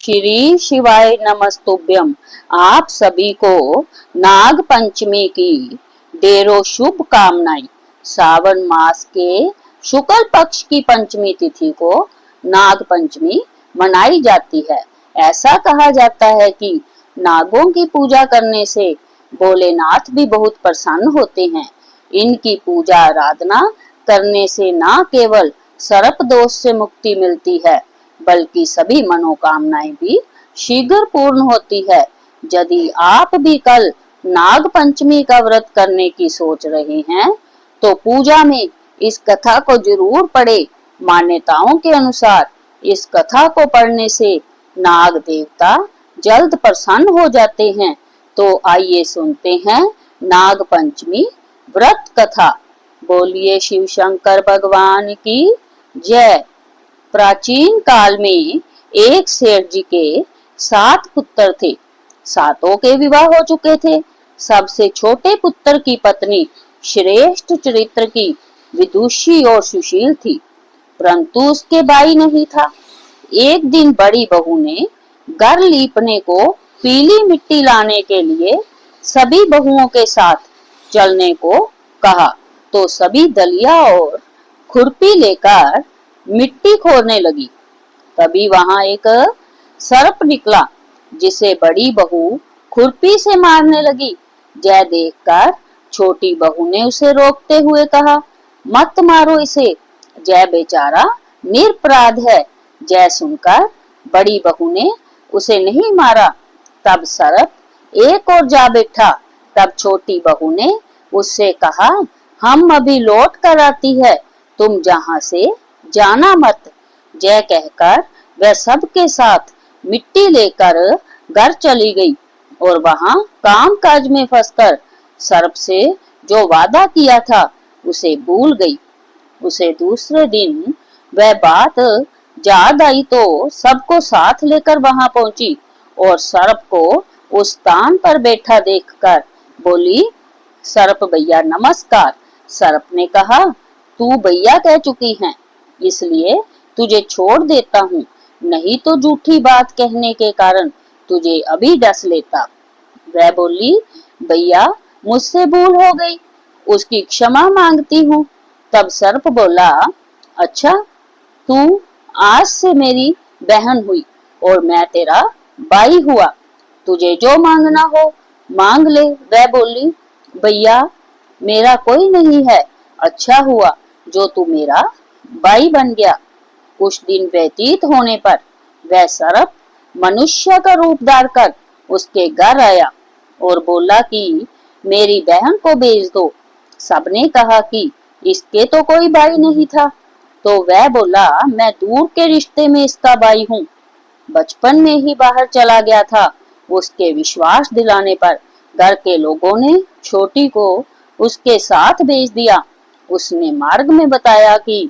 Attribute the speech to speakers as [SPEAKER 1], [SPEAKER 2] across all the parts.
[SPEAKER 1] श्री शिवाय नमस्तुभ्यम। आप सभी को नाग पंचमी की ढेरों शुभ कामनाएं। सावन मास के शुक्ल पक्ष की पंचमी तिथि को नाग पंचमी मनाई जाती है। ऐसा कहा जाता है कि नागों की पूजा करने से भोलेनाथ भी बहुत प्रसन्न होते हैं। इनकी पूजा आराधना करने से न केवल सर्प दोष से मुक्ति मिलती है बल्कि सभी मनोकामनाएं भी शीघ्र पूर्ण होती है। यदि आप भी कल नाग पंचमी का व्रत करने की सोच रहे हैं तो पूजा में इस कथा को जरूर पढ़े। मान्यताओं के अनुसार इस कथा को पढ़ने से नाग देवता जल्द प्रसन्न हो जाते हैं। तो आइए सुनते हैं नाग पंचमी व्रत कथा। बोलिए शिव शंकर भगवान की जय। प्राचीन काल में एक सेठ जी के 7 पुत्र थे। 7 के विवाह हो चुके थे। सबसे छोटे पुत्र की पत्नी श्रेष्ठ चरित्र की विदुषी और सुशील थी, परंतु उसके भाई नहीं था। एक दिन बड़ी बहू ने घर लीपने को पीली मिट्टी लाने के लिए सभी बहुओं के साथ चलने को कहा, तो सभी दलिया और खुरपी लेकर मिट्टी खोदने लगी। तभी वहां एक सर्प निकला जिसे बड़ी बहू खुरपी से मारने लगी। जय देखकर छोटी बहू ने उसे रोकते हुए कहा, मत मारो इसे, जय बेचारा निरपराध है। जय सुनकर बड़ी बहू ने उसे नहीं मारा। तब सर्प एक और जा बैठा। तब छोटी बहू ने उससे कहा, हम अभी लौट कर आती है, तुम जहां से जाना मत। जय कहकर वह सबके साथ मिट्टी लेकर घर चली गई और वहां काम काज में फंसकर सर्प से जो वादा किया था उसे भूल गई। उसे दूसरे दिन वह बात याद आई तो सबको साथ लेकर वहां पहुंची और सर्प को उस स्थान पर बैठा देखकर बोली, सर्प भैया नमस्कार। सर्प ने कहा, तू भैया कह चुकी है इसलिए तुझे छोड़ देता हूँ, नहीं तो झूठी बात कहने के कारण तुझे अभी डस लेता। वह बोली, भैया मुझसे भूल हो गई, उसकी क्षमा मांगती हूँ। तब सर्प बोला, अच्छा तू आज से मेरी बहन हुई और मैं तेरा भाई हुआ, तुझे जो मांगना हो मांग ले। वह बोली, भैया मेरा कोई नहीं है, अच्छा हुआ जो तू मेरा भाई बन गया। कुछ दिन व्यतीत होने पर वह सर्प मनुष्य का रूप धार कर उसके घर आया और बोला कि मेरी बहन को भेज दो। सबने कहा कि इसके तो कोई भाई नहीं था। तो वह बोला, मैं दूर के रिश्ते में इसका भाई हूँ, बचपन में ही बाहर चला गया था। उसके विश्वास दिलाने पर घर के लोगों ने छोटी को उसके साथ भेज दिया। उसने मार्ग में बताया कि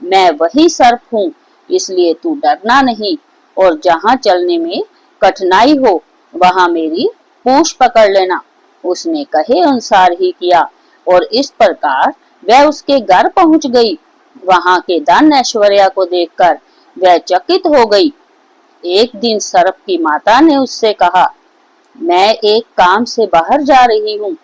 [SPEAKER 1] मैं वही सर्प हूँ, इसलिए तू डरना नहीं और जहाँ चलने में कठिनाई हो वहां मेरी पूंछ पकड़ लेना। उसने कहे अनुसार ही किया और इस प्रकार वह उसके घर पहुंच गई। वहां के धन ऐश्वर्या को देखकर वह चकित हो गई। एक दिन सर्प की माता ने उससे कहा, मैं एक काम से बाहर जा रही हूँ,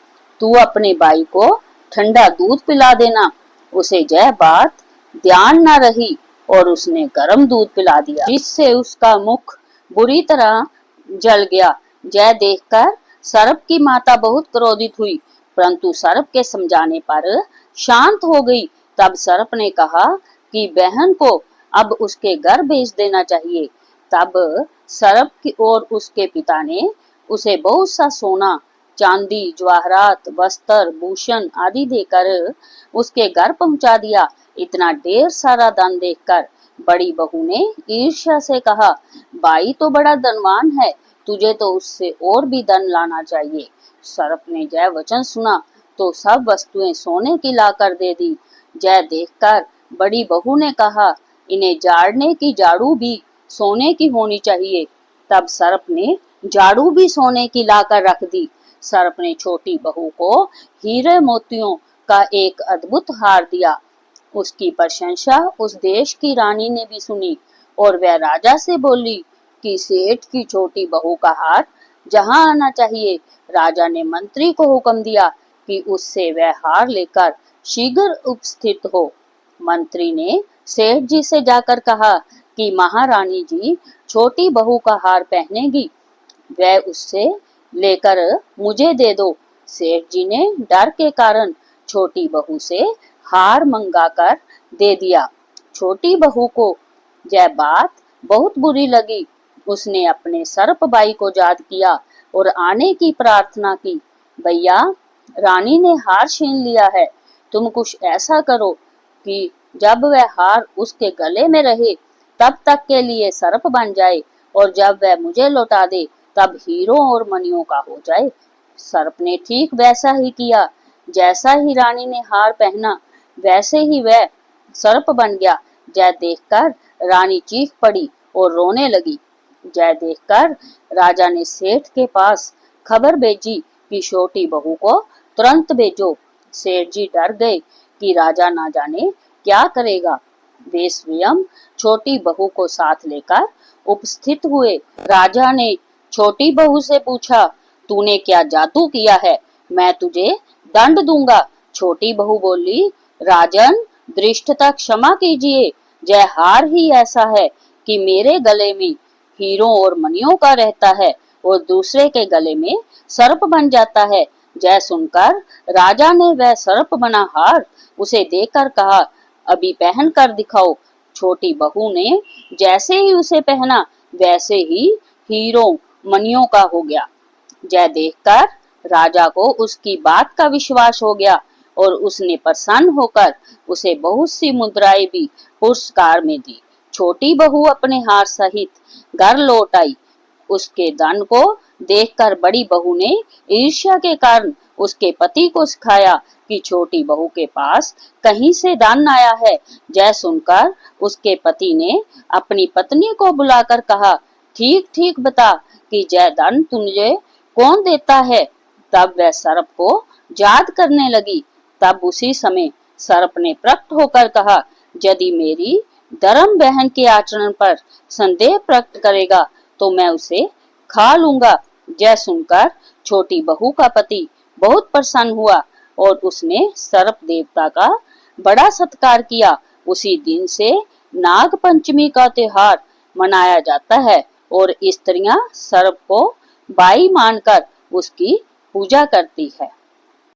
[SPEAKER 1] तू अपने भाई को ठंडा दूध पिला देना। उसे यह बात ध्यान न रही और उसने गर्म दूध पिला दिया, जिससे उसका मुख बुरी तरह जल गया। जय देखकर सर्प की माता बहुत क्रोधित हुई, परंतु सर्प के समझाने पर शांत हो गई। तब सर्प ने कहा कि बहन को अब उसके घर भेज देना चाहिए। तब सर्प की और उसके पिता ने उसे बहुत सा सोना, चांदी, जवाहरात, वस्त्र, भूषण आदि देकर उसके घर पहुंचा दिया। इतना ढेर सारा धन देखकर बड़ी बहू ने ईर्ष्या से कहा, भाई तो बड़ा धनवान है, तुझे तो उससे और भी धन लाना चाहिए। सर्प ने जय वचन सुना तो सब वस्तुएं सोने की लाकर दे दी। जय देखकर बड़ी बहू ने कहा, इन्हें झाड़ने की झाड़ू भी सोने की होनी चाहिए। तब सर्प ने झाड़ू भी सोने की लाकर रख दी। सर्प ने छोटी बहू को हीरे मोतियों का एक अद्भुत हार दिया। उसकी प्रशंसा उस देश की रानी ने भी सुनी और वह राजा से बोली, कि सेठ की छोटी बहू का हार जहां आना चाहिए, राजा ने मंत्री को हुक्म दिया कि उससे वह हार लेकर शीघ्र उपस्थित हो। मंत्री ने सेठ जी से जाकर कहा कि महारानी जी छोटी बहू का हार पहनेगी, वह उससे लेकर मुझे दे दो। सेठ जी ने डर के कारण छोटी बहू से हार मंगाकर दे दिया। छोटी बहू को यह बात बहुत बुरी लगी। उसने अपने सर्प भाई को याद किया और आने की प्रार्थना की। भैया, रानी ने हार छीन लिया है, तुम कुछ ऐसा करो कि जब वह हार उसके गले में रहे तब तक के लिए सर्प बन जाए, और जब वह मुझे लौटा दे तब हीरों और मणियों का हो जाए। सर्प ने ठीक वैसा ही किया। जैसा ही रानी ने हार पहना वैसे ही वह सर्प बन गया। यह देखकर रानी चीख पड़ी और रोने लगी। यह देखकर राजा ने सेठ के पास खबर भेजी कि छोटी बहू को तुरंत भेजो। सेठ जी डर गए कि राजा ना जाने क्या करेगा। वे स्वयं छोटी बहू को साथ लेकर उपस्थित हुए। राजा ने छोटी बहू से पूछा, तूने क्या जादू किया है? मैं तुझे दंड दूंगा। छोटी बहू बोली, राजन, दृष्टता क्षमा कीजिए, यह हार ही ऐसा है कि मेरे गले में हीरों और मणियों का रहता है और दूसरे के गले में सर्प बन जाता है। यह सुनकर राजा ने वह सर्प बना हार उसे देकर कहा, अभी पहन कर दिखाओ। छोटी बहू ने जैसे ही उसे पहना वैसे ही हीरों मणियों का हो गया। यह देखकर राजा को उसकी बात का विश्वास हो गया और उसने प्रसन्न होकर उसे बहुत सी मुद्राएं भी पुरस्कार में दी। छोटी बहू अपने हार सहित घर लौट आई। उसके धन को देखकर बड़ी बहू ने ईर्ष्या के कारण उसके पति को सिखाया कि छोटी बहू के पास कहीं से धन आया है। यह सुनकर उसके पति ने अपनी पत्नी को बुलाकर कहा, ठीक ठीक बता कि यह धन तुझे कौन देता है। तब वह सर्प को याद करने लगी। तब उसी समय सर्प ने प्रकट होकर कहा, यदि मेरी धर्म बहन के आचरण पर संदेह प्रकट करेगा तो मैं उसे खा लूंगा। यह सुनकर छोटी बहू का पति बहुत प्रसन्न हुआ और उसने सर्प देवता का बड़ा सत्कार किया। उसी दिन से नाग पंचमी का त्योहार मनाया जाता है और स्त्रियां सर्प को भाई मानकर उसकी पूजा करती है।